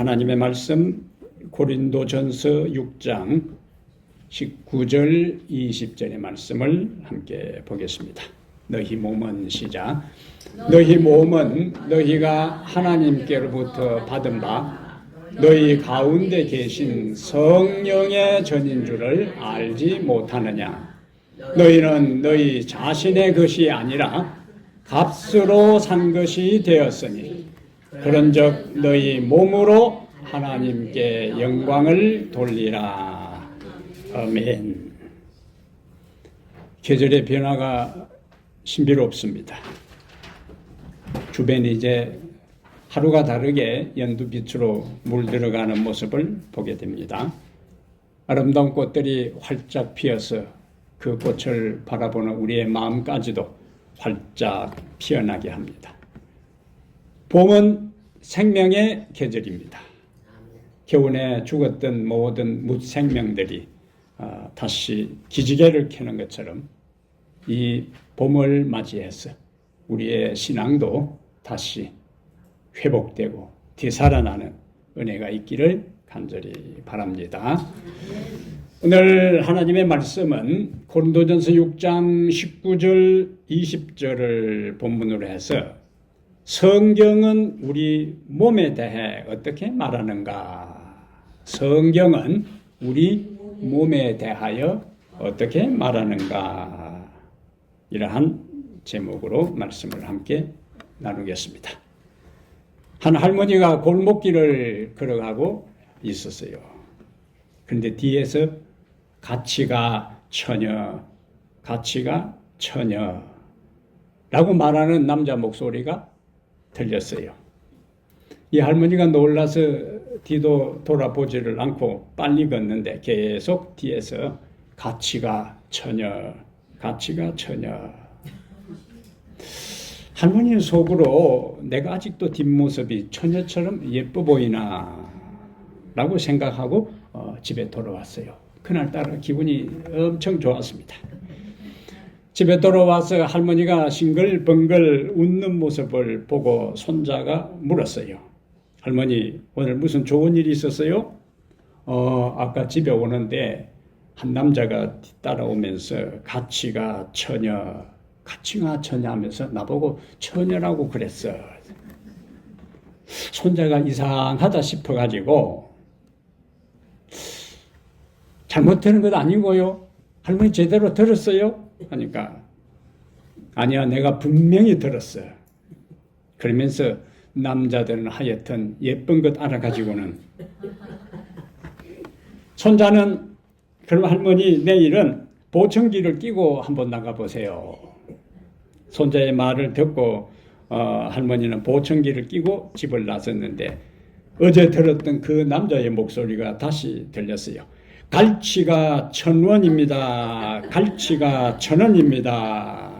하나님의 말씀 고린도전서 6장 19절 20절의 말씀을 함께 보겠습니다. 너희 몸은 시작. 너희 몸은 너희가 하나님께로부터 받은 바 너희 가운데 계신 성령의 전인 줄을 알지 못하느냐. 너희는 너희 자신의 것이 아니라 값으로 산 것이 되었으니 그런즉 너희 몸으로 하나님께 영광을 돌리라. 아멘. 계절의 변화가 신비롭습니다. 주변이 이제 하루가 다르게 연두빛으로 물들어가는 모습을 보게 됩니다. 아름다운 꽃들이 활짝 피어서 그 꽃을 바라보는 우리의 마음까지도 활짝 피어나게 합니다. 봄은 생명의 계절입니다. 겨우내 죽었던 모든 무생명들이 다시 기지개를 켜는 것처럼 이 봄을 맞이해서 우리의 신앙도 다시 회복되고 되살아나는 은혜가 있기를 간절히 바랍니다. 오늘 하나님의 말씀은 고린도전서 6장 19절 20절을 본문으로 해서 성경은 우리 몸에 대해 어떻게 말하는가? 성경은 우리 몸에 대하여 어떻게 말하는가? 이러한 제목으로 말씀을 함께 나누겠습니다. 한 할머니가 골목길을 걸어가고 있었어요. 그런데 뒤에서 가치가 처녀, 가치가 처녀라고 말하는 남자 목소리가 들렸어요. 이 할머니가 놀라서 뒤도 돌아보지를 않고 빨리 걷는데 계속 뒤에서 가치가 처녀, 가치가 처녀. 할머니는 속으로 내가 아직도 뒷모습이 처녀처럼 예뻐 보이나 라고 생각하고 집에 돌아왔어요. 그날따라 기분이 엄청 좋았습니다. 집에 돌아와서 할머니가 싱글벙글 웃는 모습을 보고 손자가 물었어요. 할머니, 오늘 무슨 좋은 일이 있었어요? 아까 집에 오는데 한 남자가 따라오면서 가치가 처녀, 가치가 처녀 하면서 나보고 처녀라고 그랬어. 손자가 이상하다 싶어가지고 잘못 들은 것 아니고요. 할머니 제대로 들었어요? 하니까 아니야, 내가 분명히 들었어. 그러면서 남자들은 하여튼 예쁜 것 알아가지고는 손자는 그럼 할머니 내일은 보청기를 끼고 한번 나가보세요. 손자의 말을 듣고 할머니는 보청기를 끼고 집을 나섰는데 어제 들었던 그 남자의 목소리가 다시 들렸어요. 갈치가 1,000원입니다. 갈치가 1,000원입니다.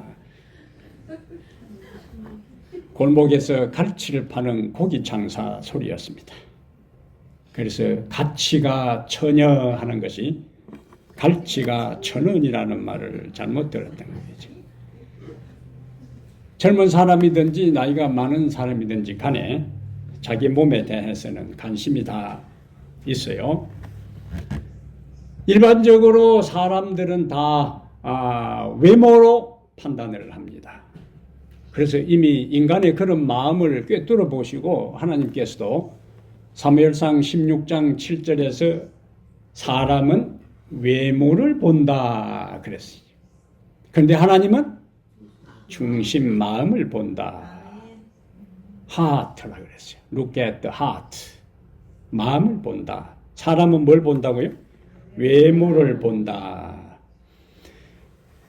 골목에서 갈치를 파는 고기 장사 소리였습니다. 그래서 가치가 처녀 하는 것이 갈치가 1,000원이라는 말을 잘못 들었던 거죠. 젊은 사람이든지 나이가 많은 사람이든지 간에 자기 몸에 대해서는 관심이 다 있어요. 일반적으로 사람들은 다 외모로 판단을 합니다. 그래서 이미 인간의 그런 마음을 꿰뚫어 보시고 하나님께서도 사무엘상 16장 7절에서 사람은 외모를 본다 그랬어요. 그런데 하나님은 중심 마음을 본다. 하트라 그랬어요. Look at the heart. 마음을 본다. 사람은 뭘 본다고요? 외모를 본다.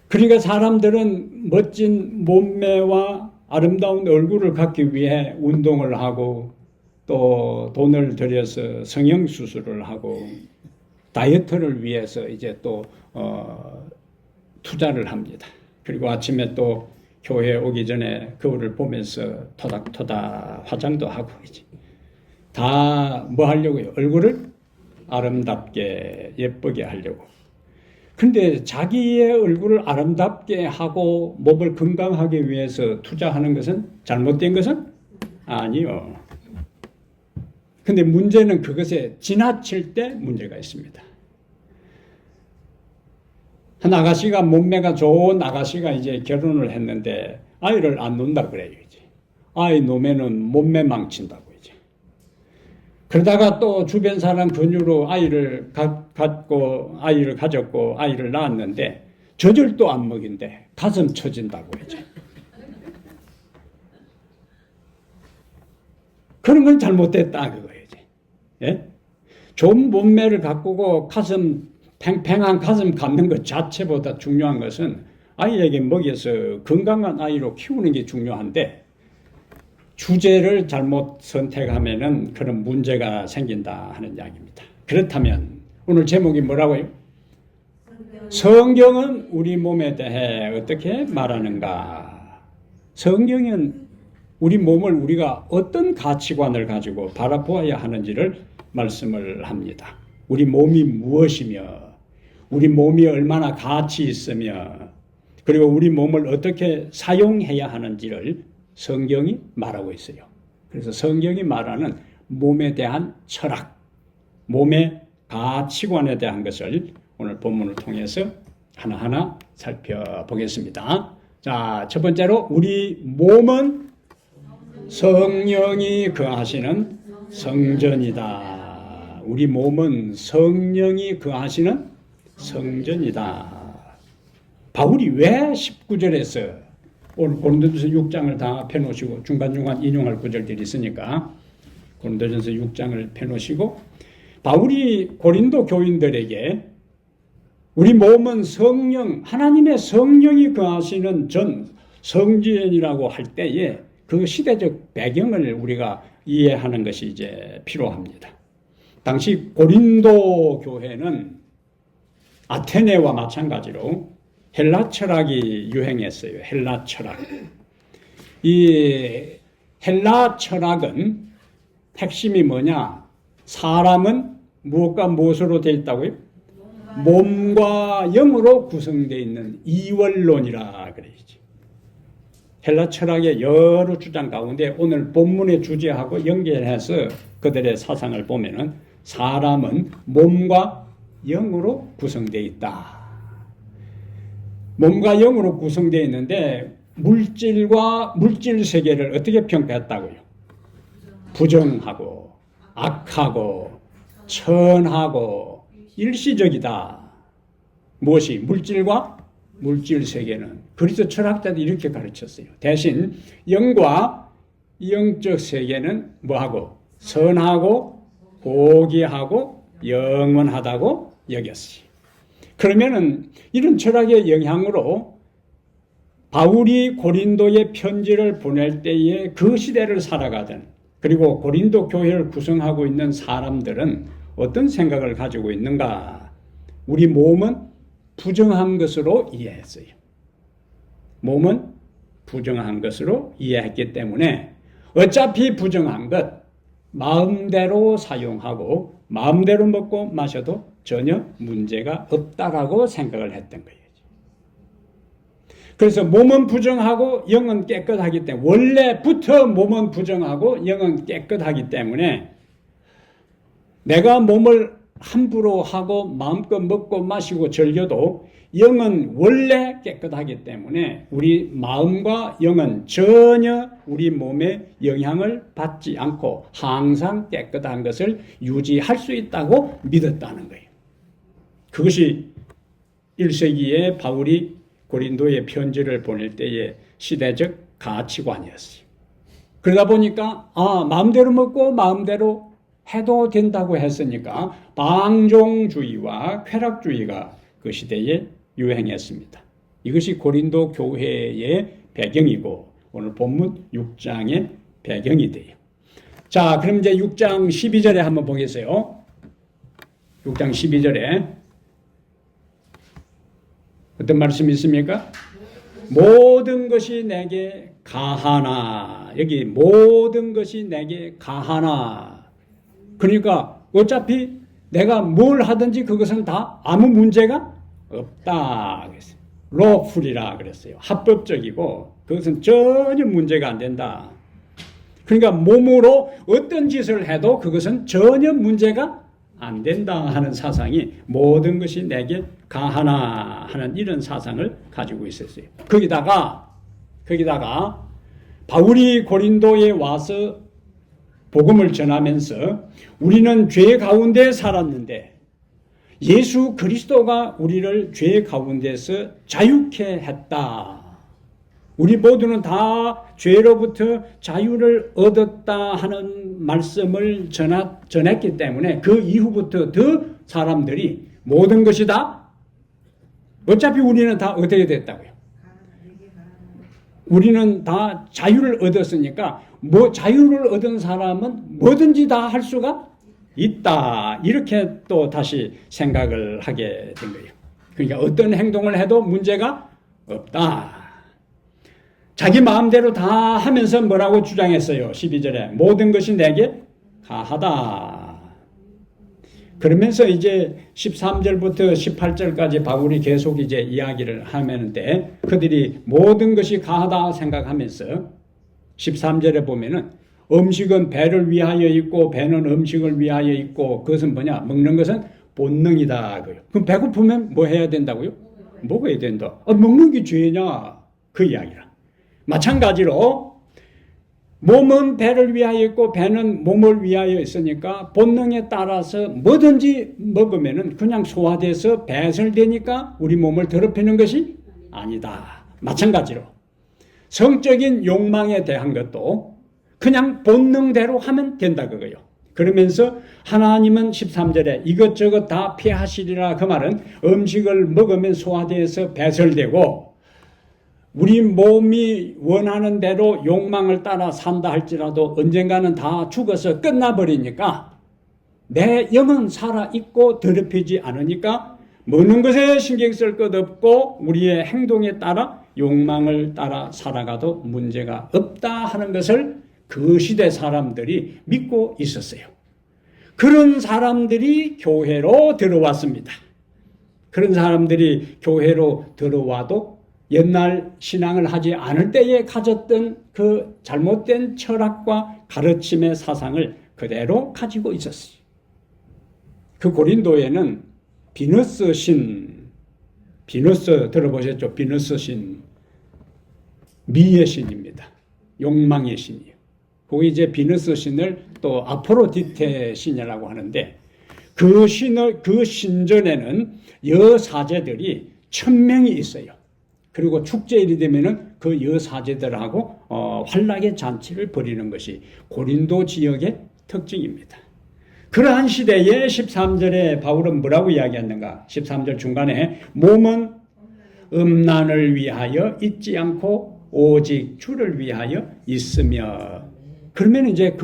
그러니까 사람들은 멋진 몸매와 아름다운 얼굴을 갖기 위해 운동을 하고 또 돈을 들여서 성형수술을 하고 다이어트를 위해서 이제 또 투자를 합니다. 그리고 아침에 또 교회에 오기 전에 거울을 보면서 토닥토닥 화장도 하고 이제 다 뭐 하려고요? 얼굴을 아름답게 예쁘게 하려고. 근데 자기의 얼굴을 아름답게 하고 몸을 건강하기 위해서 투자하는 것은 잘못된 것은 아니요. 근데 문제는 그것에 지나칠 때 문제가 있습니다. 한 아가씨가 몸매가 좋은 아가씨가 이제 결혼을 했는데 아이를 안 놓는다 그래요. 이제 아이 놓으면은 몸매 망친다고 이제. 그러다가 또 주변 사람 권유로 아이를 가졌고 아이를 낳았는데 젖을 또 안 먹인대. 가슴 처진다고 이제. 그런 건 잘못됐다 그거예요. 이제. 예? 좋은 몸매를 가꾸고 팽팽한 가슴 갖는 것 자체보다 중요한 것은 아이에게 먹여서 건강한 아이로 키우는 게 중요한데 주제를 잘못 선택하면은 그런 문제가 생긴다 하는 이야기입니다. 그렇다면 오늘 제목이 뭐라고요? 성경은 우리 몸에 대해 어떻게 말하는가? 성경은 우리 몸을 우리가 어떤 가치관을 가지고 바라보아야 하는지를 말씀을 합니다. 우리 몸이 무엇이며 우리 몸이 얼마나 가치 있으며 그리고 우리 몸을 어떻게 사용해야 하는지를 성경이 말하고 있어요. 그래서 성경이 말하는 몸에 대한 철학, 몸의 가치관에 대한 것을 오늘 본문을 통해서 하나하나 살펴보겠습니다. 자, 첫 번째로 우리 몸은 성령이 거하시는 성전이다. 우리 몸은 성령이 거하시는 성전이다. 바울이 왜 19절에서 오늘 고린도전서 6장을 다 펴놓으시고 중간중간 인용할 구절들이 있으니까 고린도전서 6장을 펴놓으시고 바울이 고린도 교인들에게 우리 몸은 성령, 하나님의 성령이 거하시는 성전이라고 할 때에 그 시대적 배경을 우리가 이해하는 것이 이제 필요합니다. 당시 고린도 교회는 아테네와 마찬가지로 헬라 철학이 유행했어요. 헬라 철학. 이 헬라 철학은 핵심이 뭐냐? 사람은 무엇과 무엇으로 되어 있다고요? 몸과 영으로 구성되어 있는 이원론이라 그래야지. 헬라 철학의 여러 주장 가운데 오늘 본문의 주제하고 연결해서 그들의 사상을 보면은 사람은 몸과 영으로 구성되어 있다. 몸과 영으로 구성되어 있는데 물질과 물질 세계를 어떻게 평가했다고요? 부정하고 악하고 천하고 일시적이다. 무엇이? 물질과 물질 세계는. 그리스도 철학자들이 이렇게 가르쳤어요. 대신 영과 영적 세계는 뭐하고? 선하고 고귀하고 영원하다고 여겼어요. 그러면은 이런 철학의 영향으로 바울이 고린도에 편지를 보낼 때에 그 시대를 살아가던 그리고 고린도 교회를 구성하고 있는 사람들은 어떤 생각을 가지고 있는가? 우리 몸은 부정한 것으로 이해했어요. 몸은 부정한 것으로 이해했기 때문에 어차피 부정한 것 마음대로 사용하고 마음대로 먹고 마셔도 전혀 문제가 없다라고 생각을 했던 거예요. 그래서 몸은 부정하고 영은 깨끗하기 때문에 원래부터 몸은 부정하고 영은 깨끗하기 때문에 내가 몸을 함부로 하고 마음껏 먹고 마시고 즐겨도 영은 원래 깨끗하기 때문에 우리 마음과 영은 전혀 우리 몸에 영향을 받지 않고 항상 깨끗한 것을 유지할 수 있다고 믿었다는 거예요. 그것이 1세기에 바울이 고린도에 편지를 보낼 때의 시대적 가치관이었어요. 그러다 보니까 마음대로 먹고 마음대로 해도 된다고 했으니까 방종주의와 쾌락주의가 그 시대에 유행했습니다. 이것이 고린도 교회의 배경이고 오늘 본문 6장의 배경이 돼요. 자, 그럼 이제 6장 12절에 한번 보겠어요. 6장 12절에 어떤 말씀이 있습니까? 모든 것이 내게 가하나. 여기 모든 것이 내게 가하나. 그러니까 어차피 내가 뭘 하든지 그것은 다 아무 문제가 없다. lawful이라 그랬어요. 합법적이고 그것은 전혀 문제가 안 된다. 그러니까 몸으로 어떤 짓을 해도 그것은 전혀 문제가 안 된다 하는 사상이 모든 것이 내게 가하나 하는 이런 사상을 가지고 있었어요. 거기다가 바울이 고린도에 와서 복음을 전하면서 우리는 죄 가운데 살았는데 예수 그리스도가 우리를 죄 가운데서 자유케 했다. 우리 모두는 다 죄로부터 자유를 얻었다 하는 말씀을 전했기 때문에 그 이후부터 더 사람들이 모든 것이 다 어차피 우리는 다 어떻게 됐다고요? 우리는 다 자유를 얻었으니까 자유를 얻은 사람은 뭐든지 다 할 수가 있다. 이렇게 또 다시 생각을 하게 된 거예요. 그러니까 어떤 행동을 해도 문제가 없다. 자기 마음대로 다 하면서 뭐라고 주장했어요? 12절에 모든 것이 내게 가하다. 그러면서 이제 13절부터 18절까지 바울이 계속 이제 이야기를 하는데 그들이 모든 것이 가하다 생각하면서 13절에 보면은 음식은 배를 위하여 있고 배는 음식을 위하여 있고 그것은 뭐냐? 먹는 것은 본능이다. 그럼 배고프면 뭐 해야 된다고요? 먹어야 된다. 먹는 게 죄냐? 그 이야기라. 마찬가지로 몸은 배를 위하여 있고 배는 몸을 위하여 있으니까 본능에 따라서 뭐든지 먹으면은 그냥 소화돼서 배설되니까 우리 몸을 더럽히는 것이 아니다. 마찬가지로 성적인 욕망에 대한 것도 그냥 본능대로 하면 된다 그거요. 그러면서 하나님은 13절에 이것저것 다 피하시리라 그 말은 음식을 먹으면 소화돼서 배설되고 우리 몸이 원하는 대로 욕망을 따라 산다 할지라도 언젠가는 다 죽어서 끝나버리니까 내 영은 살아있고 더럽히지 않으니까 먹는 것에 신경 쓸 것 없고 우리의 행동에 따라 욕망을 따라 살아가도 문제가 없다 하는 것을 그 시대 사람들이 믿고 있었어요. 그런 사람들이 교회로 들어왔습니다. 그런 사람들이 교회로 들어와도 옛날 신앙을 하지 않을 때에 가졌던 그 잘못된 철학과 가르침의 사상을 그대로 가지고 있었어요. 그 고린도에는 비너스 들어보셨죠? 비너스 신, 미의 신입니다. 욕망의 신이에요. 거기 이제 비너스 신을 또 아프로디테 신이라고 하는데 그 신전에는 여사제들이 1000명이 있어요. 그리고 축제일이 되면은 그 여사제들하고 환락의 잔치를 벌이는 것이 고린도 지역의 특징입니다. 그러한 시대에 13절에 바울은 뭐라고 이야기했는가? 13절 중간에 몸은 음란을 위하여 있지 않고 오직 주를 위하여 있으며 그러면 이제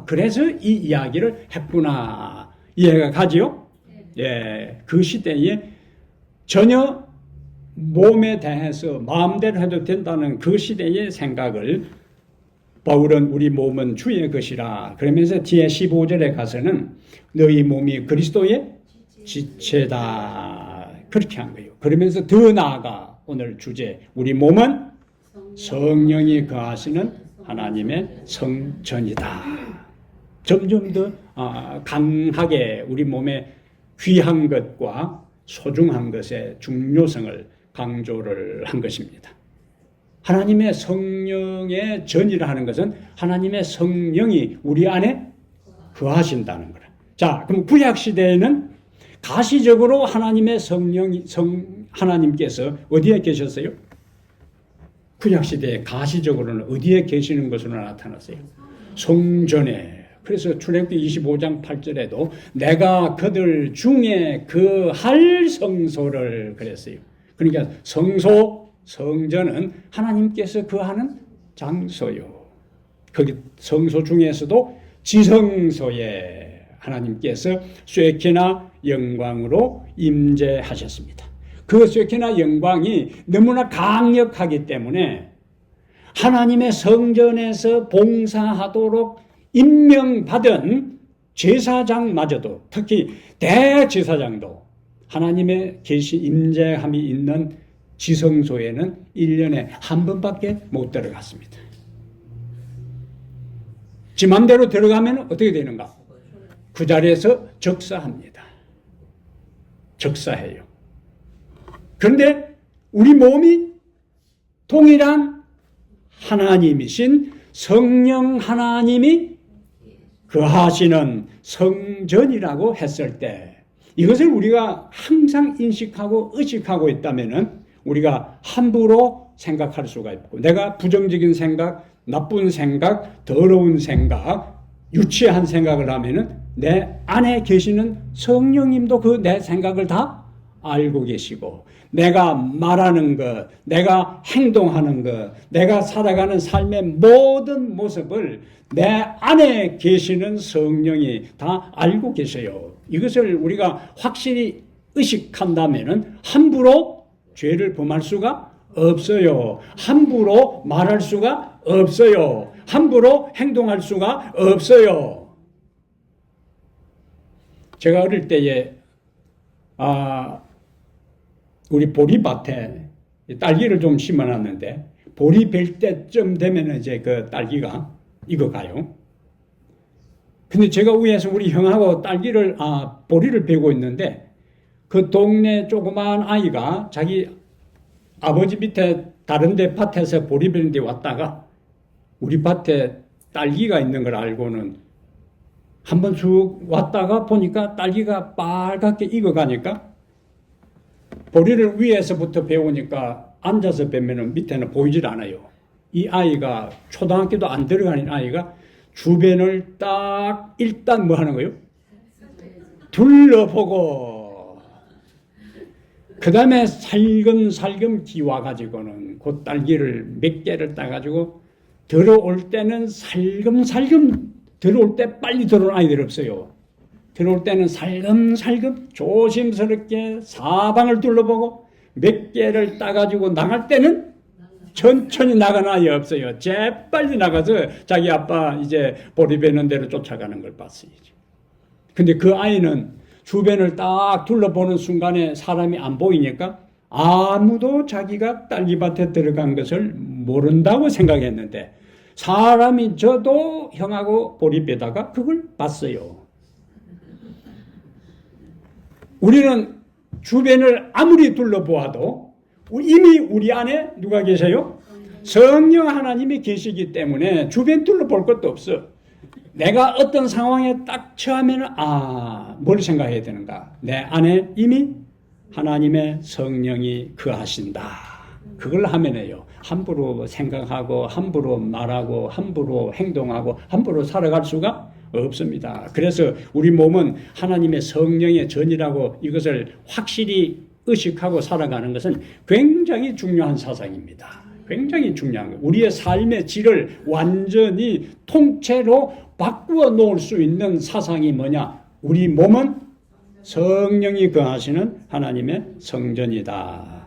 그래서 이 이야기를 했구나 이해가 가지요? 예, 그 시대에 전혀 몸에 대해서 마음대로 해도 된다는 그 시대의 생각을 바울은 우리 몸은 주의 것이라 그러면서 뒤에 15절에 가서는 너희 몸이 그리스도의 지체다 그렇게 한 거예요. 그러면서 더 나아가 오늘 주제 우리 몸은 성령이 거하시는 하나님의 성전이다. 점점 더 강하게 우리 몸에 귀한 것과 소중한 것의 중요성을 강조를 한 것입니다. 하나님의 성령의 전이라 하는 것은 하나님의 성령이 우리 안에 거하신다는 거라. 자, 그럼 구약 시대에는 가시적으로 하나님의 하나님께서 어디에 계셨어요? 구약 시대에 가시적으로는 어디에 계시는 것으로 나타났어요? 성전에. 그래서 출애굽기 25장 8절에도 내가 그들 중에 할 성소를 그랬어요. 그러니까 성전은 하나님께서 거하는 장소요. 거기 성소 중에서도 지성소에 하나님께서 쇠키나 영광으로 임재하셨습니다. 그 쇠키나 영광이 너무나 강력하기 때문에 하나님의 성전에서 봉사하도록 임명받은 제사장마저도 특히 대제사장도 하나님의 계시 임재함이 있는 지성소에는 1년에 한 번밖에 못 들어갔습니다. 지 맘대로 들어가면 어떻게 되는가? 그 자리에서 적사합니다. 적사해요. 그런데 우리 몸이 동일한 하나님이신 성령 하나님이 거하시는 성전이라고 했을 때 이것을 우리가 항상 인식하고 의식하고 있다면 우리가 함부로 생각할 수가 있고 내가 부정적인 생각, 나쁜 생각, 더러운 생각, 유치한 생각을 하면은 내 안에 계시는 성령님도 그 내 생각을 다 알고 계시고 내가 말하는 것, 내가 행동하는 것, 내가 살아가는 삶의 모든 모습을 내 안에 계시는 성령이 다 알고 계세요. 이것을 우리가 확실히 의식한다면 함부로 죄를 범할 수가 없어요. 함부로 말할 수가 없어요. 함부로 행동할 수가 없어요. 제가 어릴 때에 우리 보리밭에 딸기를 좀 심어놨는데 보리 벨 때쯤 되면 이제 그 딸기가 익어가요. 근데 제가 위에서 우리 형하고 딸기를 보리를 베고 있는데 그 동네 조그마한 아이가 자기 아버지 밑에 다른 데 밭에서 보리 베는데 왔다가 우리 밭에 딸기가 있는 걸 알고는 한번 쭉 왔다가 보니까 딸기가 빨갛게 익어가니까 보리를 위에서부터 배우니까 앉아서 뵈면 밑에는 보이질 않아요. 이 아이가 초등학교도 안 들어가는 아이가 주변을 딱 일단 뭐 하는 거예요? 둘러보고 그 다음에 살금살금 기와가지고는 그 딸기를 몇 개를 따가지고 들어올 때는 살금살금 들어올 때 빨리 들어올 아이들 없어요. 들어올 때는 살금살금 조심스럽게 사방을 둘러보고 몇 개를 따가지고 나갈 때는 천천히 나가는 아이 없어요. 재빨리 나가서 자기 아빠 이제 보리 베는 대로 쫓아가는 걸 봤어요. 근데 그 아이는 주변을 딱 둘러보는 순간에 사람이 안 보이니까 아무도 자기가 딸기밭에 들어간 것을 모른다고 생각했는데 사람이 저도 형하고 보리 베다가 그걸 봤어요. 우리는 주변을 아무리 둘러보아도 이미 우리 안에 누가 계세요? 성령 하나님이 계시기 때문에 주변 둘러볼 것도 없어. 내가 어떤 상황에 딱 처하면 뭘 생각해야 되는가? 내 안에 이미 하나님의 성령이 거하신다. 그걸 하면요. 함부로 생각하고 함부로 말하고 함부로 행동하고 함부로 살아갈 수가 없습니다. 그래서 우리 몸은 하나님의 성령의 전이라고 이것을 확실히 의식하고 살아가는 것은 굉장히 중요한 사상입니다. 굉장히 중요한 거예요. 우리의 삶의 질을 완전히 통째로 바꾸어 놓을 수 있는 사상이 뭐냐? 우리 몸은 성령이 거하시는 하나님의 성전이다.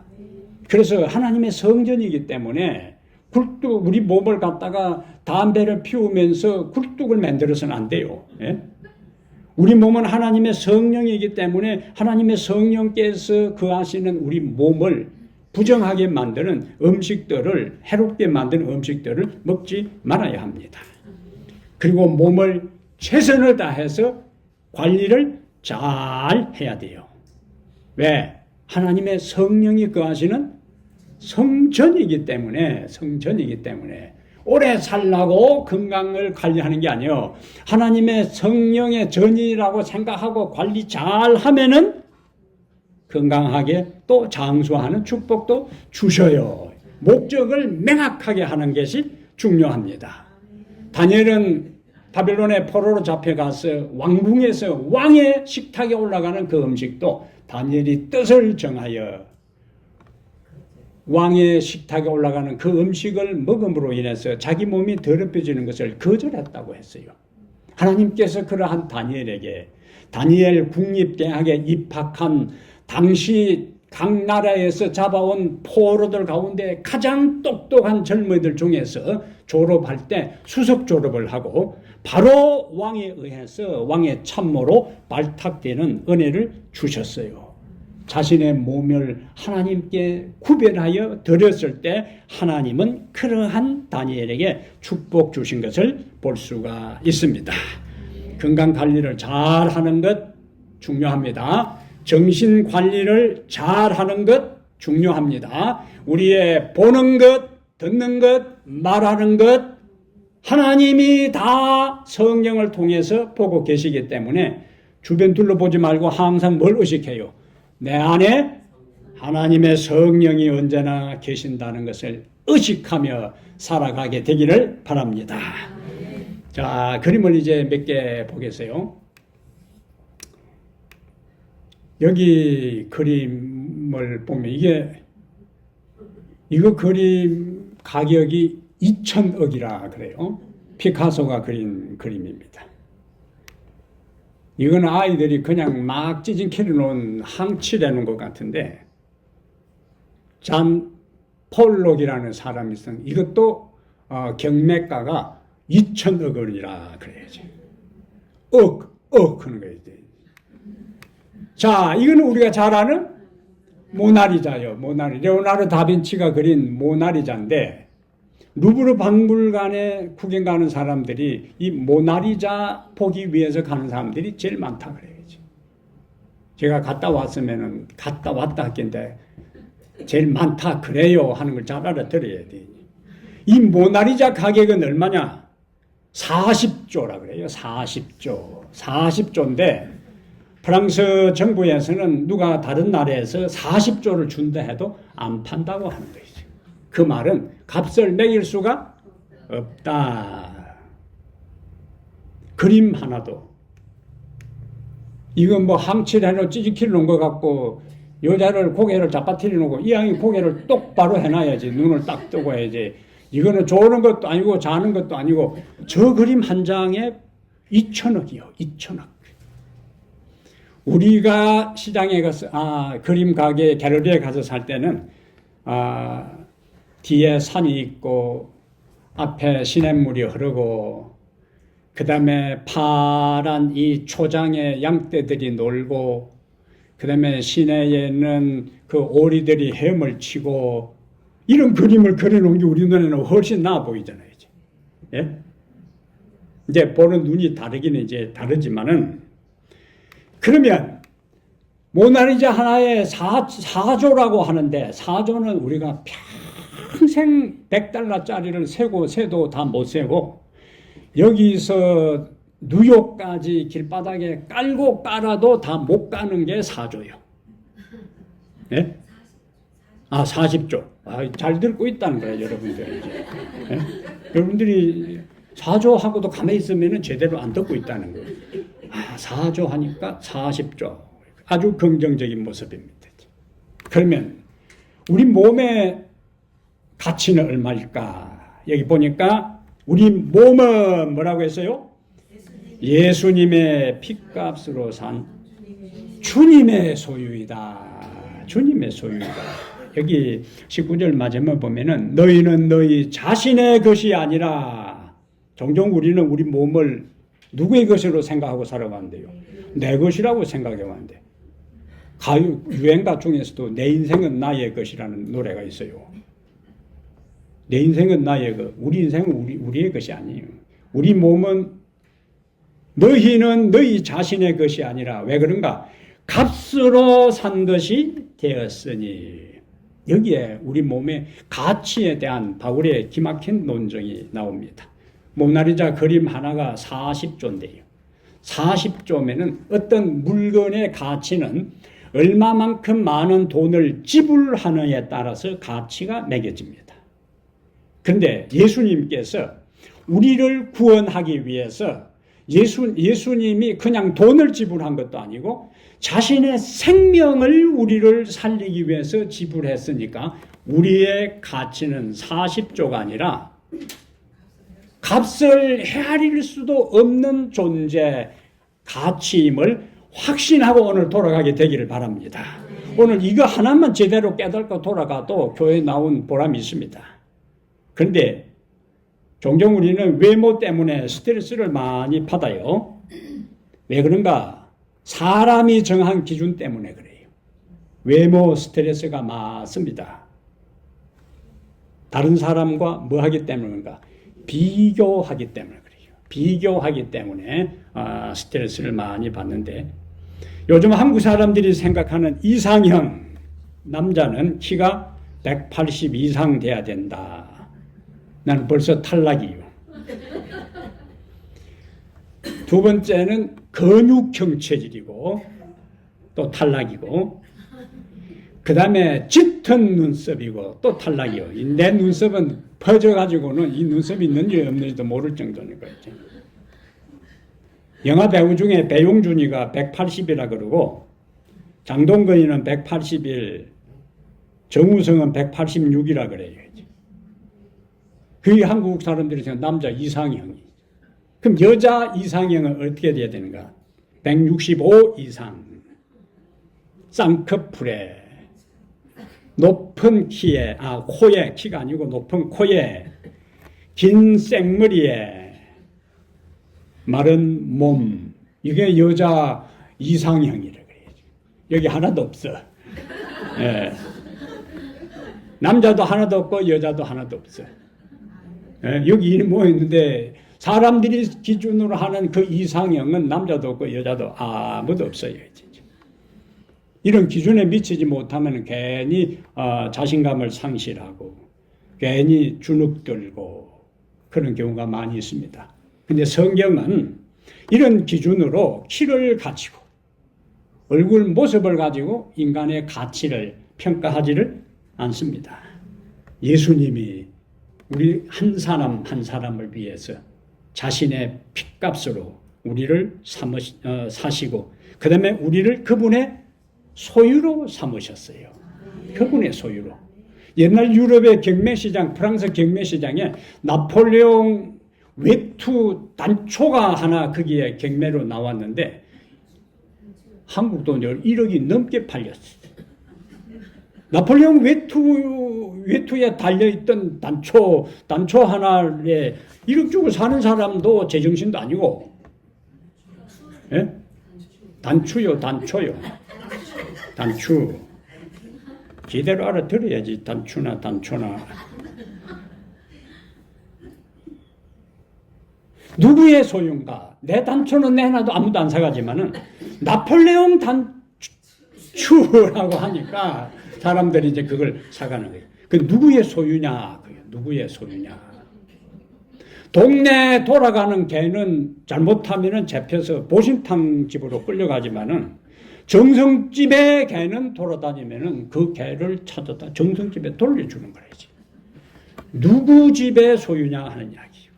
그래서 하나님의 성전이기 때문에 굴뚝, 우리 몸을 갖다가 담배를 피우면서 굴뚝을 만들어서는 안 돼요. 예? 우리 몸은 하나님의 성령이기 때문에 하나님의 성령께서 거하시는 우리 몸을 부정하게 만드는 음식들을, 해롭게 만드는 음식들을 먹지 말아야 합니다. 그리고 몸을 최선을 다해서 관리를 잘 해야 돼요. 왜? 하나님의 성령이 거하시는 성전이기 때문에 오래 살라고 건강을 관리하는 게 아니에요. 하나님의 성령의 전이라고 생각하고 관리 잘 하면은 건강하게 또 장수하는 축복도 주셔요. 목적을 명확하게 하는 것이 중요합니다. 다니엘은 바벨론의 포로로 잡혀가서 왕궁에서 왕의 식탁에 올라가는 그 음식도 다니엘이 뜻을 정하여 왕의 식탁에 올라가는 그 음식을 먹음으로 인해서 자기 몸이 더럽혀지는 것을 거절했다고 했어요. 하나님께서 그러한 다니엘에게 다니엘 국립대학에 입학한 당시 각 나라에서 잡아온 포로들 가운데 가장 똑똑한 젊은이들 중에서 졸업할 때 수석 졸업을 하고 바로 왕에 의해서 왕의 참모로 발탁되는 은혜를 주셨어요. 자신의 몸을 하나님께 구별하여 드렸을 때 하나님은 그러한 다니엘에게 축복 주신 것을 볼 수가 있습니다. 건강 관리를 잘 하는 것 중요합니다. 정신 관리를 잘 하는 것 중요합니다. 우리의 보는 것, 듣는 것, 말하는 것 하나님이 다 성령을 통해서 보고 계시기 때문에 주변 둘러보지 말고 항상 뭘 의식해요? 내 안에 하나님의 성령이 언제나 계신다는 것을 의식하며 살아가게 되기를 바랍니다. 자, 그림을 이제 몇 개 보겠어요. 여기 그림을 보면 이거 그림 가격이 2,000억이라 그래요. 피카소가 그린 그림입니다. 이건 아이들이 그냥 막 찌진캐려 놓은 항칠해 놓은 것 같은데 잔 폴록이라는 사람이 있어요. 이것도 경매가가 2,000억 원이라 그래야지. 하는 거예요. 자, 이거는 우리가 잘 아는 모나리자요. 레오나르도 다빈치가 그린 모나리자인데 루브르 박물관에 구경 가는 사람들이 이 모나리자 보기 위해서 가는 사람들이 제일 많다 그래야지. 제가 갔다 왔으면은 갔다 왔다 했겠는데 제일 많다 그래요 하는 걸 잘 알아들어야 돼. 이 모나리자 가격은 얼마냐? 40조라 그래요. 40조인데 프랑스 정부에서는 누가 다른 나라에서 40조를 준다 해도 안 판다고 하는 거죠. 그 말은 값을 매길 수가 없다. 그림 하나도. 이건 뭐 항칠해놓고 찌직킬 놓은 것 같고 여자를 고개를 잡아뜨려 놓고 이 양이 고개를 똑바로 해놔야지. 눈을 딱 뜨고 해야지. 이거는 조는 것도 아니고 자는 것도 아니고 저 그림 한 장에 2,000억이요. 2,000억. 우리가 시장에 가서 그림 가게 갤러리에 가서 살 때는 뒤에 산이 있고 앞에 시냇물이 흐르고 그 다음에 파란 이 초장에 양떼들이 놀고 그 다음에 시내에는 그 오리들이 헤엄을 치고 이런 그림을 그려놓은 게 우리 눈에는 훨씬 나아 보이잖아요. 예? 이제 보는 눈이 다르기는 이제 다르지만은 그러면 모나리자 하나에 4조라고 하는데 4조는 우리가 평생 100달러짜리를 세도 다 못 세고 여기서 뉴욕까지 길바닥에 깔고 깔아도 다 못 가는 게 4조요. 예? 40조. 잘 듣고 있다는 거예요, 여러분들. 이제. 예? 여러분들이 4조 하고도 가만히 있으면 제대로 안 듣고 있다는 거예요. 4조 하니까 40조. 아주 긍정적인 모습입니다. 그러면 우리 몸의 가치는 얼마일까? 여기 보니까 우리 몸은 뭐라고 했어요? 예수님의 핏값으로 산 주님의 소유이다. 주님의 소유이다. 여기 19절 마지막에 보면은 너희는 너희 자신의 것이 아니라 종종 우리는 우리 몸을 누구의 것으로 생각하고 살아왔는데요. 내 것이라고 생각해왔는데 가요 유행가 중에서도 내 인생은 나의 것이라는 노래가 있어요. 내 인생은 나의 것, 우리 인생은 우리의 것이 아니에요. 우리 몸은 너희는 너희 자신의 것이 아니라 왜 그런가? 값으로 산 것이 되었으니. 여기에 우리 몸의 가치에 대한 바울의 기막힌 논증이 나옵니다. 모나리자 그림 하나가 40조인데요. 40조면은 어떤 물건의 가치는 얼마만큼 많은 돈을 지불하느냐에 따라서 가치가 매겨집니다. 그런데 예수님께서 우리를 구원하기 위해서 예수님이 그냥 돈을 지불한 것도 아니고 자신의 생명을 우리를 살리기 위해서 지불했으니까 우리의 가치는 40조가 아니라 값을 헤아릴 수도 없는 존재, 가치임을 확신하고 오늘 돌아가게 되기를 바랍니다. 오늘 이거 하나만 제대로 깨닫고 돌아가도 교회에 나온 보람이 있습니다. 그런데 종종 우리는 외모 때문에 스트레스를 많이 받아요. 왜 그런가? 사람이 정한 기준 때문에 그래요. 외모 스트레스가 많습니다. 다른 사람과 뭐 하기 때문인가? 비교하기 때문에 그래요. 비교하기 때문에 스트레스를 많이 받는데, 요즘 한국 사람들이 생각하는 이상형, 남자는 키가 180 이상 돼야 된다. 나는 벌써 탈락이요. 두 번째는 근육형 체질이고 또 탈락이고, 그 다음에 짙은 눈썹이고 또 탈락이요. 내 눈썹은 퍼져가지고는 이 눈썹이 있는지 없는지도 모를 정도니까. 영화 배우 중에 배용준이가 180이라 그러고, 장동건이는 181, 정우성은 186이라 그래요. 그게 한국 사람들이 생각하는 남자 이상형이. 그럼 여자 이상형은 어떻게 돼야 되는가? 165 이상, 쌍꺼풀에, 높은 키에, 코에, 키가 아니고 높은 코에, 긴 생머리에, 마른 몸. 이게 여자 이상형이라 그래요. 여기 하나도 없어. 예. 남자도 하나도 없고 여자도 하나도 없어. 예. 여기 뭐 있는데 사람들이 기준으로 하는 그 이상형은 남자도 없고 여자도 아무도 없어요. 진짜. 이런 기준에 미치지 못하면 괜히 자신감을 상실하고 괜히 주눅들고 그런 경우가 많이 있습니다. 근데 성경은 이런 기준으로 키를 가지고 얼굴 모습을 가지고 인간의 가치를 평가하지를 않습니다. 예수님이 우리 한 사람 한 사람을 위해서 자신의 핏값으로 우리를 사시고, 그 다음에 우리를 그분의 소유로 삼으셨어요. 그분의 소유로. 옛날 유럽의 경매시장, 프랑스 경매시장에 나폴레옹 외투 단초가 하나 거기에 경매로 나왔는데 한국 돈으로 1억이 넘게 팔렸어요. 나폴레옹 외투에 달려있던 단초 하나에 1억 주고 사는 사람도 제정신도 아니고, 예? 단추요. 단추. 제대로 알아들어야지, 단추나. 누구의 소유인가? 내 단추는 내놔도 아무도 안 사가지만은 나폴레옹 단추라고 하니까 사람들이 이제 그걸 사가는 거예요. 그 누구의 소유냐? 누구의 소유냐? 동네 돌아가는 개는 잘못하면은 잡혀서 보신탕 집으로 끌려가지만은 정성집의 개는 돌아다니면은 그 개를 찾아다 정성집에 돌려주는 거지. 누구 집의 소유냐 하는 이야기예요.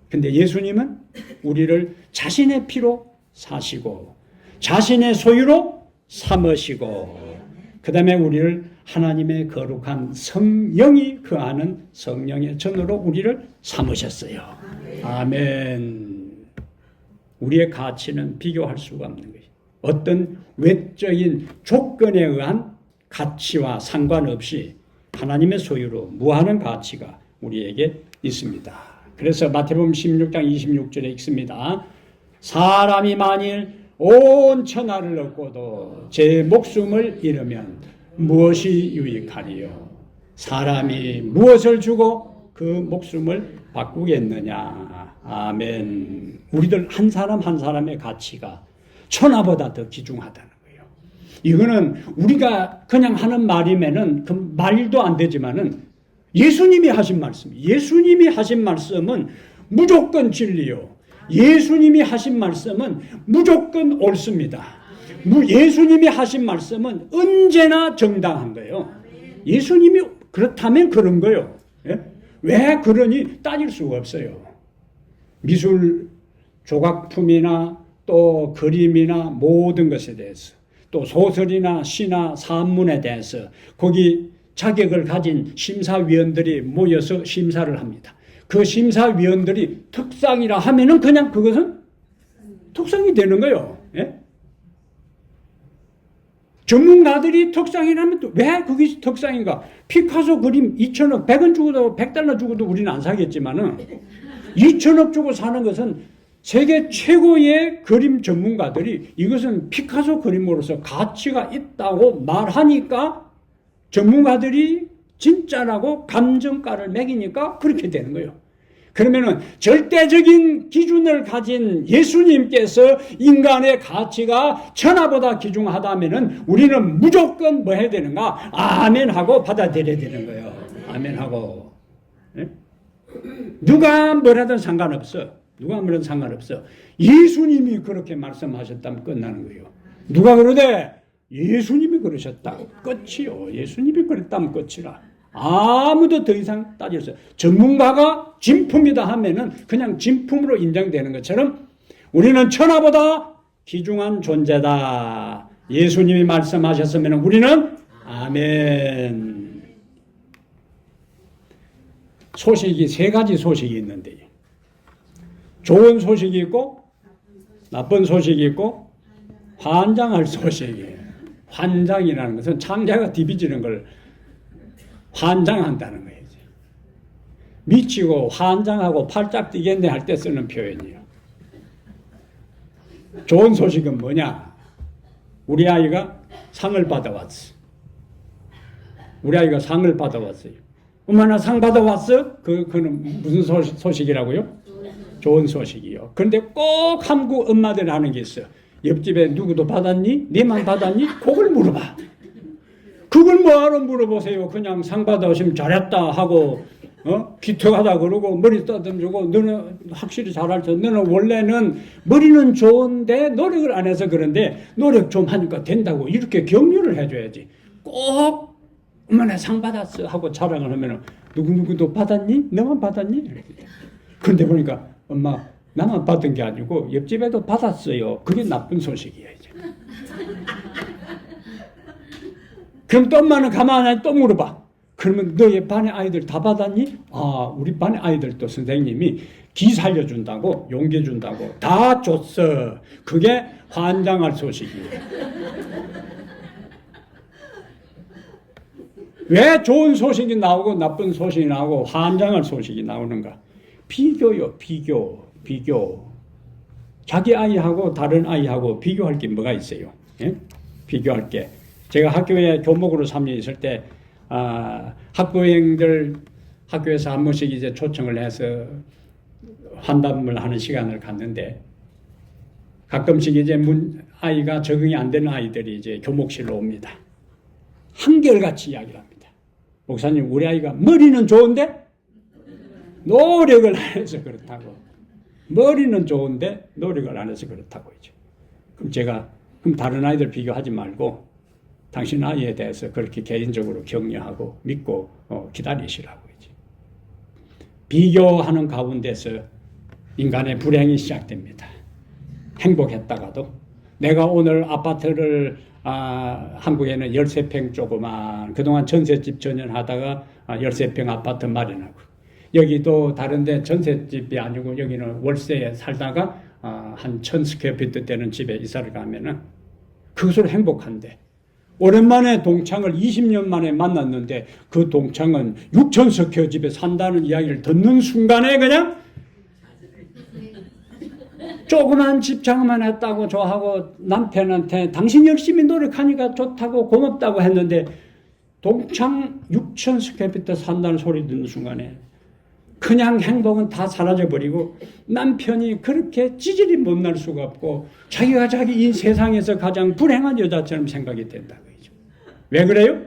근데 예수님은 우리를 자신의 피로 사시고 자신의 소유로 삼으시고, 그 다음에 우리를 하나님의 거룩한 성령이 거하는 성령의 전으로 우리를 삼으셨어요. 아멘. 우리의 가치는 비교할 수가 없는 거예요. 어떤 외적인 조건에 의한 가치와 상관없이 하나님의 소유로 무한한 가치가 우리에게 있습니다. 그래서 마태복음 16장 26절에 읽습니다. 사람이 만일 온 천하를 얻고도 제 목숨을 잃으면 무엇이 유익하리요? 사람이 무엇을 주고 그 목숨을 바꾸겠느냐? 아멘. 우리들 한 사람 한 사람의 가치가 천하보다 더 귀중하다는 거예요. 이거는 우리가 그냥 하는 말이면은 그 말도 안 되지만은 예수님이 하신 말씀은 무조건 진리요. 예수님이 하신 말씀은 무조건 옳습니다. 예수님이 하신 말씀은 언제나 정당한 거예요. 예수님이 그렇다면 그런 거예요. 예? 왜 그러니 따질 수가 없어요. 미술 조각품이나 또 그림이나 모든 것에 대해서, 또 소설이나 시나 산문에 대해서 거기 자격을 가진 심사위원들이 모여서 심사를 합니다. 그 심사위원들이 특상이라 하면은 그냥 그것은 특상이 되는 거예요. 예? 전문가들이 특상이라면 또 왜 그게 특상인가? 피카소 그림 2천억, 100원 주고도 100달러 주고도 우리는 안 사겠지만은 2천억 주고 사는 것은 세계 최고의 그림 전문가들이 이것은 피카소 그림으로서 가치가 있다고 말하니까 전문가들이 진짜라고 감정가를 매기니까 그렇게 되는 거예요. 그러면은 절대적인 기준을 가진 예수님께서 인간의 가치가 천하보다 귀중하다면은 우리는 무조건 뭐 해야 되는가? 아멘하고 받아들여야 되는 거예요. 아멘하고. 네? 누가 뭐라든 상관없어. 누가 뭐라든 상관없어. 예수님이 그렇게 말씀하셨다면 끝나는 거예요. 누가 그러대? 예수님이 그러셨다. 끝이요. 예수님이 그랬다면 끝이라. 아무도 더 이상 따질 수 없어요. 전문가가 진품이다 하면은 그냥 진품으로 인정되는 것처럼 우리는 천하보다 귀중한 존재다. 예수님이 말씀하셨으면 우리는 아멘. 소식이 세 가지 소식이 있는데 좋은 소식이 있고 나쁜 소식이 있고 환장할 소식이에요. 환장이라는 것은 창자가 디비지는 걸 환장한다는 거예요. 미치고 환장하고 팔짝 뛰겠네 할 때 쓰는 표현이에요. 좋은 소식은 뭐냐? 우리 아이가 상을 받아왔어. 우리 아이가 상을 받아왔어요. 엄마나 상 받아왔어? 그는 무슨 소식이라고요? 좋은 소식이요. 그런데 꼭 한국 엄마들 하는 게 있어. 옆집에 누구도 받았니? 네만 받았니? 그걸 물어봐. 그걸 뭐하러 물어보세요. 그냥 상 받아오시면 잘했다 하고 기특하다 그러고 머리 떠듬주고 너는 확실히 잘할 줄. 너는 원래는 머리는 좋은데 노력을 안 해서 그런데 노력 좀 하니까 된다고 이렇게 격려를 해줘야지. 꼭 엄마나 상 받았어 하고 자랑을 하면 누구누구도 받았니? 너만 받았니? 그런데 보니까 엄마 나만 받은 게 아니고 옆집에도 받았어요. 그게 나쁜 소식이야 이제. 그럼 또 엄마는 가만히 또 물어봐. 그러면 너희 반의 아이들 다 받았니? 아, 우리 반의 아이들도 선생님이 기 살려준다고 용기 준다고 다 줬어. 그게 환장할 소식이에요. 왜 좋은 소식이 나오고 나쁜 소식이 나오고 환장할 소식이 나오는가? 비교요. 비교. 자기 아이하고 다른 아이하고 비교할 게 뭐가 있어요? 예? 비교할 게. 제가 학교에 교목으로 3년 있을 때 학부형들 학교에서 한 번씩 이제 초청을 해서 환담을 하는 시간을 갖는데 가끔씩 이제 아이가 적응이 안 되는 아이들이 이제 교목실로 옵니다. 한결같이 이야기를 합니다. 목사님, 우리 아이가 머리는 좋은데 노력을 안 해서 그렇다고. 머리는 좋은데 노력을 안 해서 그렇다고 이제. 그럼 다른 아이들 비교하지 말고 당신 아이에 대해서 그렇게 개인적으로 격려하고 믿고 기다리시라고 이제. 비교하는 가운데서 인간의 불행이 시작됩니다. 행복했다가도 내가 오늘 아파트를 한국에는 13평 조그만 그동안 전셋집 전연하다가 13평 아파트 마련하고 여기도 다른데 전셋집이 아니고 여기는 월세에 살다가 한 1000스퀘어피트 되는 집에 이사를 가면은 그것으로 행복한데 오랜만에 동창을 20년 만에 만났는데 그 동창은 6000스퀘어 집에 산다는 이야기를 듣는 순간에 그냥 조그만 집 장만했다고 저하고 남편한테 당신 열심히 노력하니까 좋다고 고맙다고 했는데 동창 6000스퀘어피트 산다는 소리 듣는 순간에 그냥 행복은 다 사라져버리고 남편이 그렇게 찌질이 못날 수가 없고 자기가 자기 이 세상에서 가장 불행한 여자처럼 생각이 된다고 그러죠. 왜 그래요?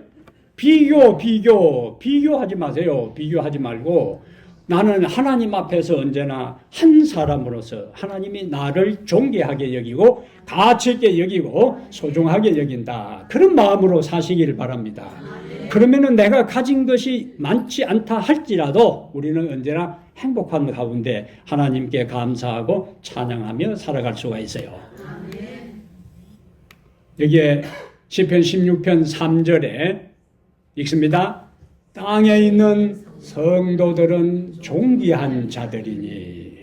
비교하지 마세요. 비교하지 말고 나는 하나님 앞에서 언제나 한 사람으로서 하나님이 나를 존귀하게 여기고 가치 있게 여기고 소중하게 여긴다. 그런 마음으로 사시기를 바랍니다. 그러면은 내가 가진 것이 많지 않다 할지라도 우리는 언제나 행복한 가운데 하나님께 감사하고 찬양하며 살아갈 수가 있어요. 여기에 시편 16편 3절에 읽습니다. 땅에 있는 성도들은 존귀한 자들이니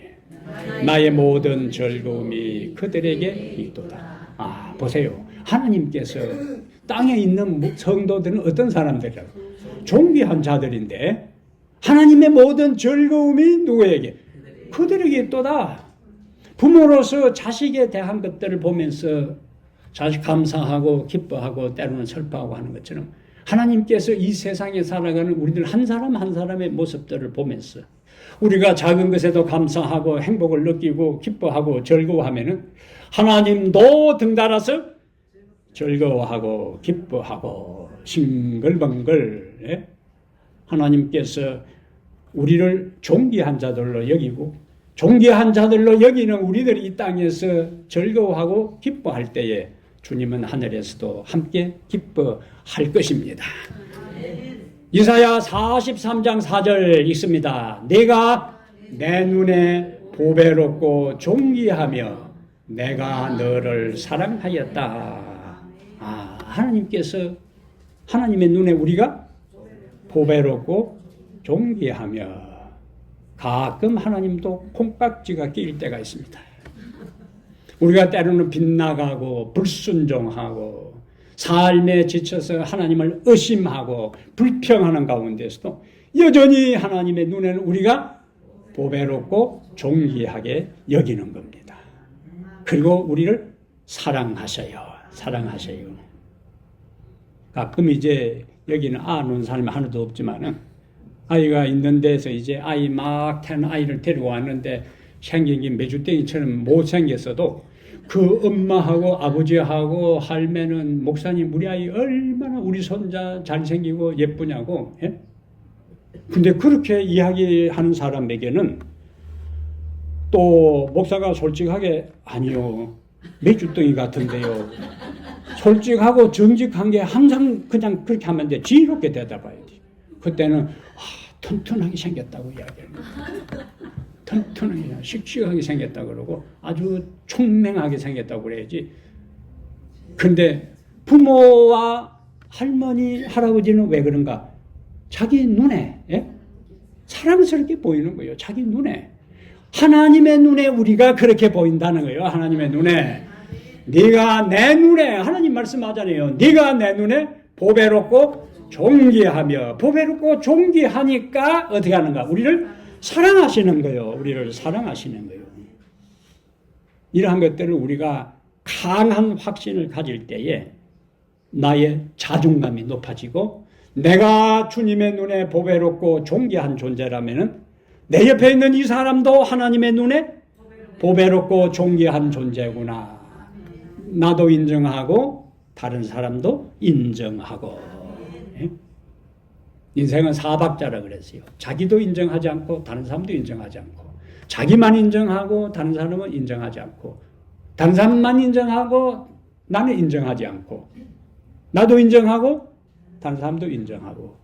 나의 모든 즐거움이 그들에게 있도다. 보세요. 하나님께서 땅에 있는 성도들은 어떤 사람들이라고? 존귀한 자들인데 하나님의 모든 즐거움이 누구에게? 그들에게 있도다. 부모로서 자식에 대한 것들을 보면서 자식 감사하고 기뻐하고 때로는 슬퍼하고 하는 것처럼 하나님께서 이 세상에 살아가는 우리들 한 사람 한 사람의 모습들을 보면서 우리가 작은 것에도 감사하고 행복을 느끼고 기뻐하고 즐거워하면은 하나님도 등달아서 즐거워하고 기뻐하고 싱글벙글, 예? 하나님께서 우리를 존귀한 자들로 여기고 존귀한 자들로 여기는 우리들이 이 땅에서 즐거워하고 기뻐할 때에 주님은 하늘에서도 함께 기뻐할 것입니다. 이사야 43장 4절 읽습니다. 내가 내 눈에 보배롭고 존귀하며 내가 너를 사랑하였다. 하나님께서 하나님의 눈에 우리가 보배롭고 존귀하며 가끔 하나님도 콩깍지가 끼일 때가 있습니다. 우리가 때로는 빗나가고 불순종하고 삶에 지쳐서 하나님을 의심하고 불평하는 가운데서도 여전히 하나님의 눈에는 우리가 보배롭고 존귀하게 여기는 겁니다. 그리고 우리를 사랑하셔요. 사랑하셔요. 가끔 이제 여기는 아는 사람이 하나도 없지만은 아이가 있는 데서 이제 아이 막 태어난 아이를 데리고 왔는데 생긴 게 메주땡이처럼 못생겼어도 그 엄마하고 아버지하고 할매는 목사님 우리 아이 얼마나 우리 손자 잘생기고 예쁘냐고. 예? 근데 그렇게 이야기하는 사람에게는 또 목사가 솔직하게 아니요 메주땡이 같은데요. 솔직하고 정직한 게 항상 그냥 그렇게 하면 돼. 지혜롭게 대답해야 돼. 그때는 튼튼하게 생겼다고 이야기합니다. 튼튼하게 씩씩하게 생겼다고 그러고 아주 총명하게 생겼다고 그래야지. 근데 부모와 할머니, 할아버지는 왜 그런가? 자기 눈에 사랑스럽게 보이는 거예요. 자기 눈에. 하나님의 눈에 우리가 그렇게 보인다는 거예요. 하나님의 눈에. 네가 내 눈에, 하나님 말씀하잖아요. 네가 내 눈에 보배롭고 존귀하며, 보배롭고 존귀하니까 어떻게 하는가? 우리를 사랑하시는 거예요. 우리를 사랑하시는 거예요. 이러한 것들을 우리가 강한 확신을 가질 때에 나의 자존감이 높아지고 내가 주님의 눈에 보배롭고 존귀한 존재라면은 내 옆에 있는 이 사람도 하나님의 눈에 보배롭고 존귀한 존재구나. 나도 인정하고 다른 사람도 인정하고. 인생은 사박자라 그랬어요. 자기도 인정하지 않고 다른 사람도 인정하지 않고, 자기만 인정하고 다른 사람은 인정하지 않고, 다른 사람만 인정하고 나는 인정하지 않고, 나도 인정하고 다른 사람도 인정하고,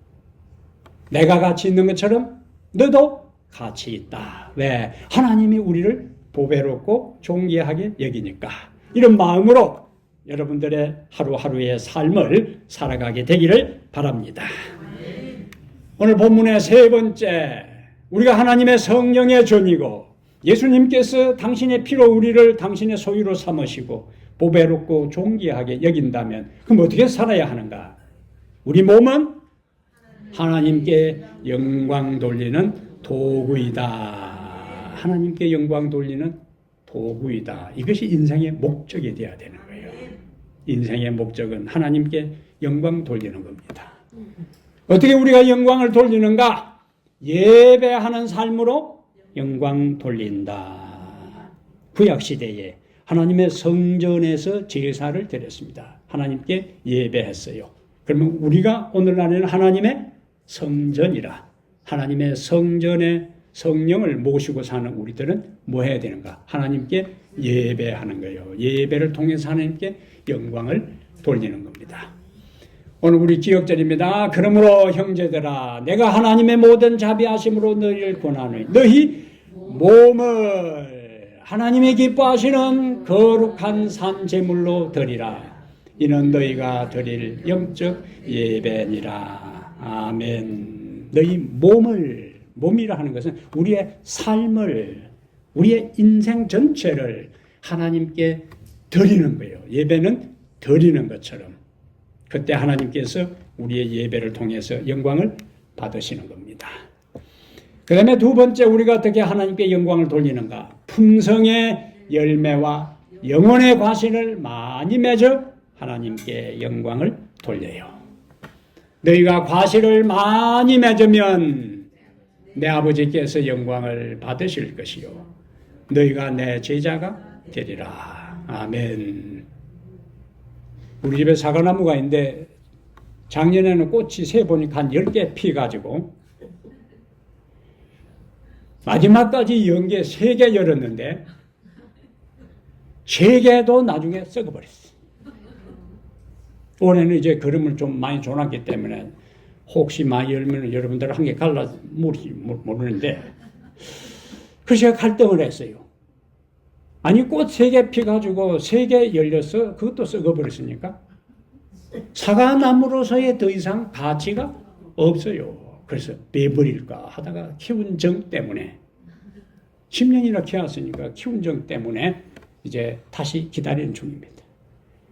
내가 가치 있는 것처럼 너도 가치 있다. 왜? 하나님이 우리를 보배롭고 존귀하게 여기니까. 이런 마음으로 여러분들의 하루하루의 삶을 살아가게 되기를 바랍니다. 오늘 본문의 세 번째, 우리가 하나님의 성령의 전이고 예수님께서 당신의 피로 우리를 당신의 소유로 삼으시고 보배롭고 존귀하게 여긴다면 그럼 어떻게 살아야 하는가? 우리 몸은 하나님께 영광 돌리는 도구이다. 하나님께 영광 돌리는 도구이다. 이것이 인생의 목적이 되어야 되는 거예요. 인생의 목적은 하나님께 영광 돌리는 겁니다. 어떻게 우리가 영광을 돌리는가? 예배하는 삶으로 영광 돌린다. 구약시대에 하나님의 성전에서 제사를 드렸습니다. 하나님께 예배했어요. 그러면 우리가 오늘날에는 하나님의 성전이라, 하나님의 성전에 성령을 모시고 사는 우리들은 뭐 해야 되는가? 하나님께 예배하는 거예요. 예배를 통해서 하나님께 영광을 돌리는 겁니다. 오늘 우리 기억절입니다. 그러므로 형제들아, 내가 하나님의 모든 자비하심으로 너희를 권하노니 너희 몸을 하나님이 기뻐하시는 거룩한 산 제물로 드리라. 이는 너희가 드릴 영적 예배니라. 아멘. 너희 몸이라 하는 것은 우리의 삶을, 우리의 인생 전체를 하나님께 드리는 거예요. 예배는 드리는 것처럼. 그때 하나님께서 우리의 예배를 통해서 영광을 받으시는 겁니다. 그 다음에 두 번째, 우리가 어떻게 하나님께 영광을 돌리는가? 품성의 열매와 영혼의 과실을 많이 맺어 하나님께 영광을 돌려요. 너희가 과실을 많이 맺으면 내 아버지께서 영광을 받으실 것이요 너희가 내 제자가 되리라. 아멘. 우리 집에 사과나무가 있는데 작년에는 꽃이 세 보니까 한 10개 피가지고 마지막까지 연계 3개 열었는데 3개도 나중에 썩어버렸어. 올해는 이제 걸음을 좀 많이 줘놨기 때문에 혹시 많이 열면 여러분들 한 개 갈라 모르는데 그래서 제가 갈등을 했어요. 아니 꽃 3개 피가지고 3개 열려서 그것도 썩어버렸으니까 사과나무로서의 더 이상 가치가 없어요. 그래서 빼버릴까 하다가 키운 정 때문에 10년이나 키웠으니까 키운 정 때문에 이제 다시 기다리는 중입니다.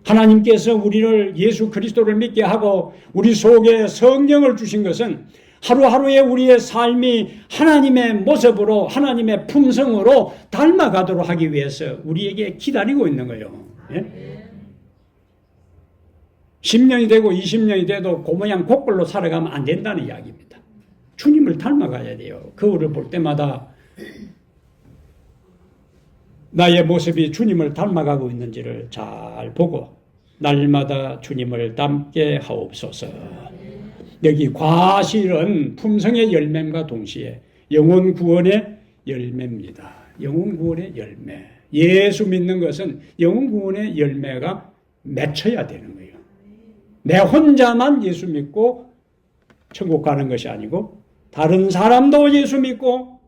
하나님께서 우리를 예수 그리스도를 믿게 하고 우리 속에 성령을 주신 것은 하루하루의 우리의 삶이 하나님의 모습으로 하나님의 품성으로 닮아가도록 하기 위해서 우리에게 기다리고 있는 거예요. 예? 10년이 되고 20년이 돼도 그 모양 곡걸로 살아가면 안 된다는 이야기입니다. 주님을 닮아가야 돼요. 거울을 볼 때마다 나의 모습이 주님을 닮아가고 있는지를 잘 보고 날마다 주님을 닮게 하옵소서. 여기 과실은 품성의 열매과 동시에 영혼 구원의 열매입니다. 영혼 구원의 열매. 예수 믿는 것은 영혼 구원의 열매가 맺혀야 되는 거예요. 내 혼자만 예수 믿고 천국 가는 것이 아니고 다른 사람도 예수 믿고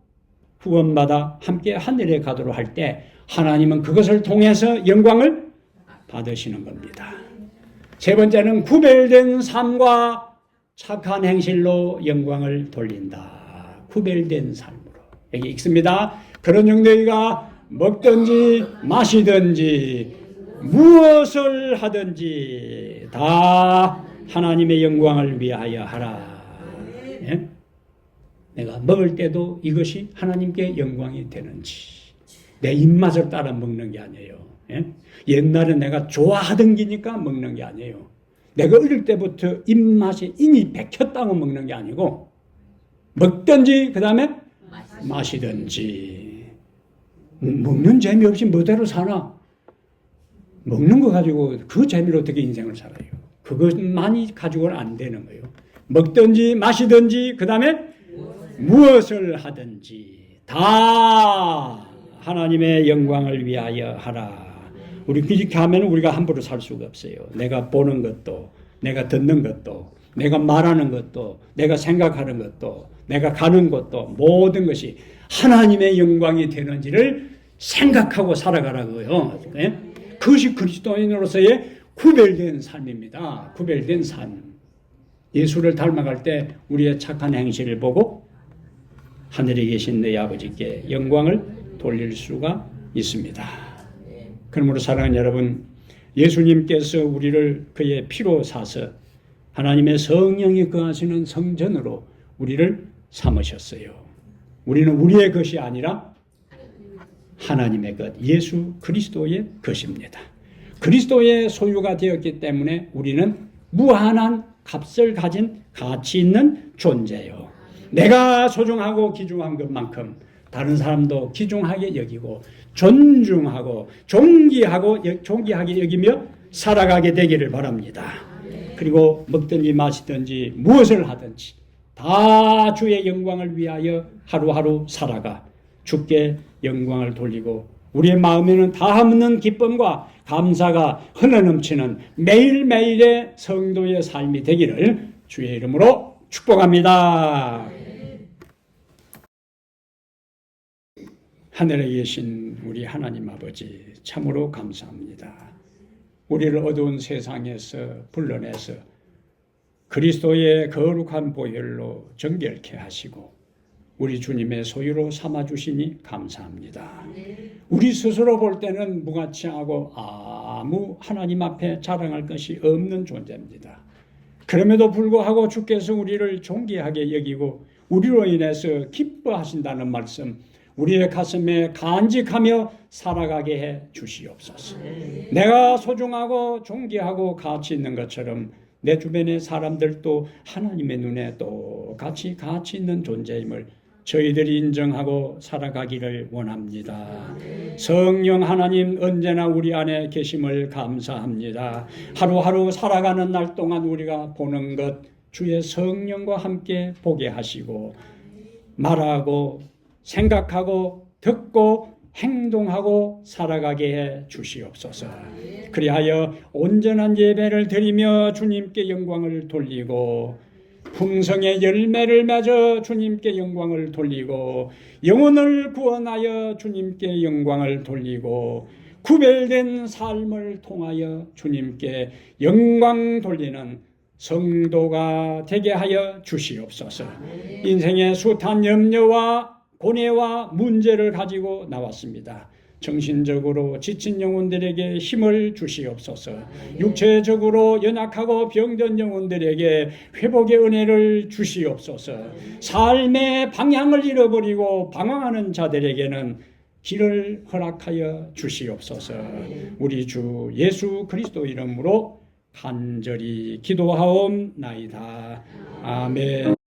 구원받아 함께 하늘에 가도록 할 때 하나님은 그것을 통해서 영광을 받으시는 겁니다. 세 번째는 구별된 삶과 착한 행실로 영광을 돌린다. 구별된 삶으로. 여기 읽습니다. 그런 너희가 먹든지 마시든지 무엇을 하든지 다 하나님의 영광을 위하여 하라. 예? 내가 먹을 때도 이것이 하나님께 영광이 되는지 내 입맛을 따라 먹는 게 아니에요. 예? 옛날에 내가 좋아하던 기니까 먹는 게 아니에요. 내가 어릴 때부터 입맛이 인이 백혔다고 먹는 게 아니고 먹든지 그 다음에 마시든지 먹는 재미 없이 뭐대로 사나? 먹는 거 가지고 그 재미로 어떻게 인생을 살아요? 그것만이 가지고는 안 되는 거예요. 먹든지 마시든지 그 다음에 무엇을 하든지 다 하나님의 영광을 위하여 하라. 우리 그렇게 하면 우리가 함부로 살 수가 없어요. 내가 보는 것도, 내가 듣는 것도, 내가 말하는 것도, 내가 생각하는 것도, 내가 가는 것도 모든 것이 하나님의 영광이 되는지를 생각하고 살아가라고요. 그것이 그리스도인으로서의 구별된 삶입니다. 구별된 삶. 예수를 닮아갈 때 우리의 착한 행실을 보고 하늘에 계신 내 아버지께 영광을 돌릴 수가 있습니다. 그러므로 사랑하는 여러분, 예수님께서 우리를 그의 피로 사서 하나님의 성령이 거하시는 성전으로 우리를 삼으셨어요. 우리는 우리의 것이 아니라 하나님의 것, 예수 그리스도의 것입니다. 그리스도의 소유가 되었기 때문에 우리는 무한한 값을 가진 가치 있는 존재예요. 내가 소중하고 귀중한 것만큼 다른 사람도 귀중하게 여기고 존중하고 존귀하게 여기며 살아가게 되기를 바랍니다. 그리고 먹든지 마시든지 무엇을 하든지 다 주의 영광을 위하여 하루하루 살아가 주께 영광을 돌리고 우리의 마음에는 다함없는 기쁨과 감사가 흘러넘치는 매일매일의 성도의 삶이 되기를 주의 이름으로 축복합니다. 하늘에 계신 우리 하나님 아버지 참으로 감사합니다. 우리를 어두운 세상에서 불러내서 그리스도의 거룩한 보혈로 정결케 하시고 우리 주님의 소유로 삼아주시니 감사합니다. 우리 스스로 볼 때는 무가치하고 아무 하나님 앞에 자랑할 것이 없는 존재입니다. 그럼에도 불구하고 주께서 우리를 존귀하게 여기고 우리로 인해서 기뻐하신다는 말씀, 우리의 가슴에 간직하며 살아가게 해 주시옵소서. 내가 소중하고 존귀하고 가치 있는 것처럼 내 주변의 사람들도 하나님의 눈에 똑같이 가치 있는 존재임을 저희들이 인정하고 살아가기를 원합니다. 성령 하나님 언제나 우리 안에 계심을 감사합니다. 하루하루 살아가는 날 동안 우리가 보는 것 주의 성령과 함께 보게 하시고 말하고 생각하고 듣고 행동하고 살아가게 해 주시옵소서. 그리하여 온전한 예배를 드리며 주님께 영광을 돌리고 풍성의 열매를 맺어 주님께 영광을 돌리고 영혼을 구원하여 주님께 영광을 돌리고 구별된 삶을 통하여 주님께 영광 돌리는 성도가 되게 하여 주시옵소서. 인생의 숱한 염려와 고뇌와 문제를 가지고 나왔습니다. 정신적으로 지친 영혼들에게 힘을 주시옵소서. 육체적으로 연약하고 병든 영혼들에게 회복의 은혜를 주시옵소서. 삶의 방향을 잃어버리고 방황하는 자들에게는 길을 허락하여 주시옵소서. 우리 주 예수 그리스도 이름으로 간절히 기도하옵나이다. 아멘.